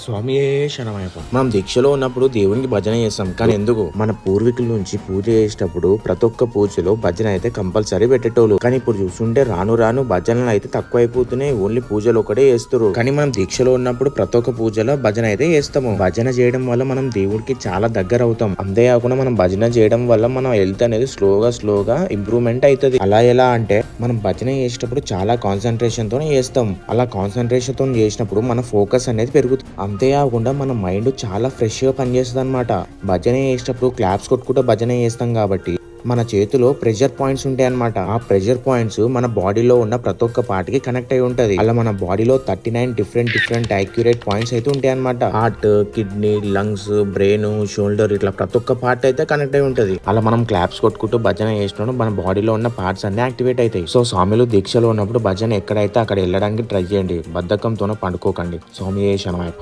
స్వామియే శరణమయ్యప్ప. మనం దీక్షలో ఉన్నప్పుడు దేవునికి భజన చేస్తాం. కానీ ఎందుకు మన పూర్వీకుల నుంచి పూజ చేసేటప్పుడు ప్రతి ఒక్క పూజలో భజన అయితే కంపల్సరీ పెట్టేటోళ్ళు. కానీ ఇప్పుడు చూస్తుంటే రాను రాను భజనలు అయితే తక్కువ అయిపోతున్నాయి. ఓన్లీ పూజలు ఒకటే చేస్తారు. కానీ మనం దీక్షలో ఉన్నప్పుడు ప్రతి ఒక్క పూజలో భజన అయితే చేస్తాము. భజన చేయడం వల్ల మనం దేవుడికి చాలా దగ్గర అవుతాం. అంతేకాకుండా మనం భజన చేయడం వల్ల మన హెల్త్ అనేది స్లోగా ఇంప్రూవ్మెంట్ అవుతుంది. అలా ఎలా అంటే మనం భజన చేసేటప్పుడు చాలా కాన్సన్ట్రేషన్ తో చేస్తాం. అలా కాన్సన్ట్రేషన్ తో చేసినప్పుడు మన ఫోకస్ అనేది పెరుగుతుంది. అంతేకాకుండా మన మైండ్ చాలా ఫ్రెష్ గా పనిచేస్తుంది అనమాట. భజన చేసేటప్పుడు క్లాప్స్ కొట్టుకుంటూ భజన చేస్తాం కాబట్టి మన చేతిలో ప్రెషర్ పాయింట్స్ ఉంటాయి అనమాట. ఆ ప్రెషర్ పాయింట్స్ మన బాడీలో ఉన్న ప్రతి ఒక్క పార్ట్ కి కనెక్ట్ అయి ఉంటది. అలా మన బాడీలో 39 డిఫరెంట్ యాక్యురేట్ పాయింట్స్ అయితే ఉంటాయి అనమాట. Heart, kidney, lungs, brain, shoulder ఇట్లా ప్రతి ఒక్క పార్ట్ అయితే కనెక్ట్ అయి ఉంటది. అలా మనం క్లాప్స్ కొట్టుకుంటూ భజన చేసినప్పుడు మన బాడీలో ఉన్న పార్ట్స్ అన్ని యాక్టివేట్ అవుతాయి. సో స్వామిలు దీక్షలో ఉన్నప్పుడు భజన ఎక్కడైతే అక్కడ వెళ్ళడానికి ట్రై చేయండి. బద్ధకంతోనే పండుకోకండి. స్వామి శరణమయ్యప్ప.